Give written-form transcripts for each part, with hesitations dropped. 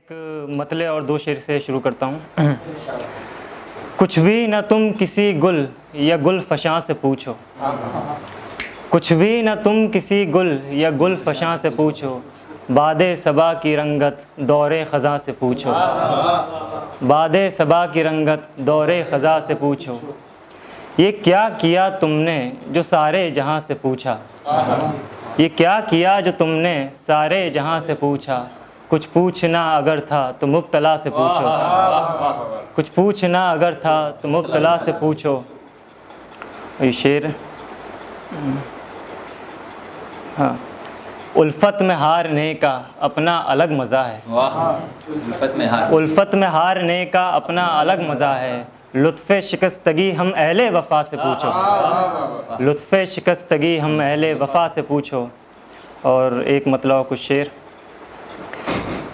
ایک مطلع اور دو شعر سے شروع کرتا ہوں۔ کچھ بھی نہ تم کسی گل یا گل فشاں سے پوچھو، کچھ بھی نہ تم کسی گل یا گل فشاں سے پوچھو، باد صبا کی رنگت دور خزاں سے پوچھو، باد صبا کی رنگت دور خزاں سے پوچھو، یہ کیا کیا تم نے جو سارے جہاں سے پوچھا، یہ کیا کیا جو تم نے سارے جہاں سے پوچھا، کچھ پوچھنا اگر تھا تو مبتلا سے پوچھو، کچھ پوچھنا اگر تھا تو مبتلا سے پوچھو۔ یہ شعر ہاں، الفت میں ہارنے کا اپنا الگ مزہ ہے، الفت میں ہارنے کا اپنا الگ مزہ ہے، لطف شکستگی ہم اہل وفا سے پوچھو، لطف شکستگی ہم اہل وفا سے پوچھو۔ اور ایک مطلب کچھ شعر۔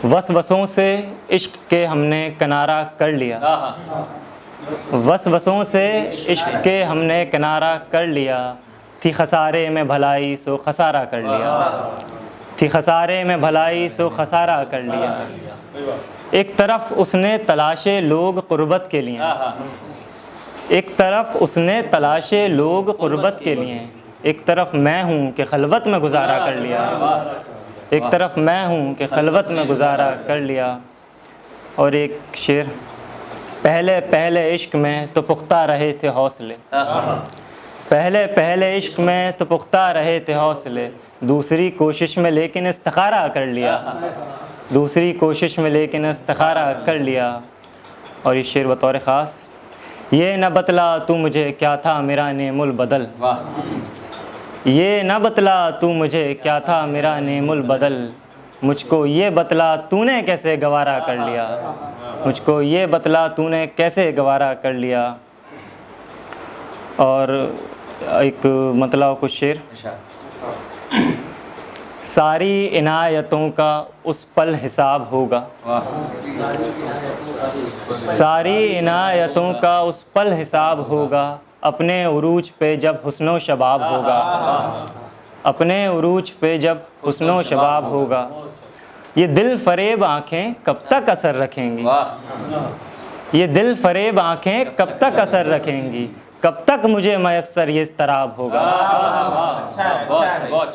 وسوسوں سے عشق کے ہم نے کنارہ کر لیا، وسوسوں سے عشق کے ہم نے کنارہ کر لیا، تھی خسارے میں بھلائی سو خسارہ کر لیا، تھی خسارے میں بھلائی سو خسارہ کر لیا۔ ایک طرف اس نے تلاشے لوگ قربت کے لیے، ایک طرف اس نے تلاشے لوگ قربت کے لیے، ایک طرف میں ہوں کہ خلوت میں گزارا کر لیا، ایک طرف میں ہوں کہ خلوت میں گزارا کر لیا۔ اور ایک شعر۔ پہلے پہلے عشق میں تو پختہ رہے تھے حوصلے، پہلے پہلے عشق میں تو پختہ رہے تھے حوصلے، دوسری کوشش میں لیکن استخارہ کر لیا، دوسری کوشش میں لیکن استخارہ کر لیا۔ اور یہ شعر بطور خاص۔ یہ نہ بتلا تو مجھے کیا تھا میرا نعم البدل، یہ نہ بتلا تو مجھے کیا تھا میرا نعم البدل، مجھ کو یہ بتلا تو نے کیسے گوارا کر لیا، مجھ کو یہ بتلا تو نے کیسے گوارا کر لیا۔ اور ایک مطلب کچھ شعر۔ ساری عنایتوں کا اس پل حساب ہوگا، ساری عنایتوں کا اس پل حساب ہوگا، اپنے عروج پہ جب حسن و شباب ہوگا، اپنے عروج پہ جب حسن و شباب ہوگا۔ یہ دل فریب آنکھیں کب تک اثر رکھیں گی، یہ دل فریب آنکھیں کب تک اثر رکھیں گی، کب تک مجھے میسر یہ اضطراب ہوگا،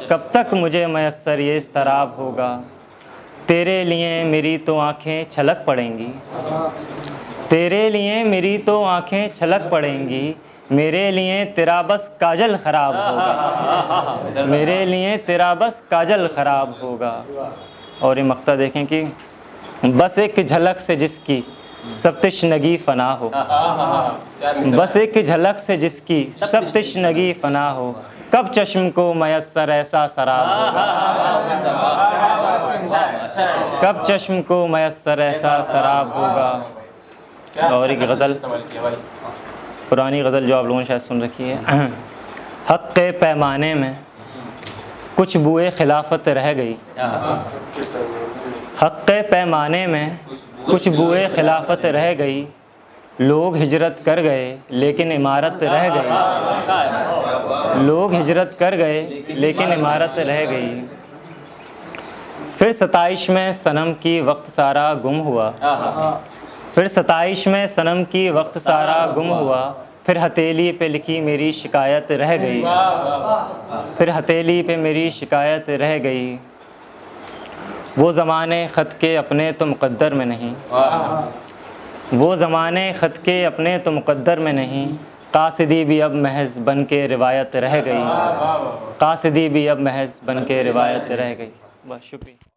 کب تک مجھے میسر یہ اضطراب ہوگا۔ تیرے لیے میری تو آنکھیں چھلک پڑیں گی، تیرے لیے میری تو آنکھیں چھلک پڑیں گی، میرے لیے تیرا بس کاجل خراب ہوگا، میرے لیے تیرا بس کاجل خراب ہوگا۔ اور یہ مقطع دیکھیں کہ بس ایک جھلک سے جس کی سب تشنگی فنا ہو، بس ایک جھلک سے جس کی سب تشنگی فنا ہو، کب چشم کو میسر ایسا سراب ہوگا، کب چشم کو میسر ایسا سراب ہوگا۔ اور ایک غزل، پرانی غزل جو آپ لوگوں نے شاید سن رکھی ہے۔ حق کے پیمانے میں کچھ بوئے خلافت رہ گئی، حق کے پیمانے میں کچھ بوئے خلافت رہ گئی، لوگ ہجرت کر گئے لیکن عمارت رہ گئی، لوگ ہجرت کر گئے لیکن عمارت رہ گئی۔ پھر ستائش میں صنم کی وقت سارا گم ہوا، پھر ستائش میں صنم کی وقت سارا گم ہوا، پھر ہتھیلی پہ لکھی میری شکایت رہ گئی، پھر ہتھیلی پہ میری شکایت رہ گئی۔ وہ زمانے خط کے اپنے تو مقدر میں نہیں، وہ زمانے خط کے اپنے تو مقدر میں نہیں، قاصدی بھی اب محض بن کے روایت رہ گئی، قاصدی بھی اب محض بن کے روایت رہ گئی۔ بس شکریہ۔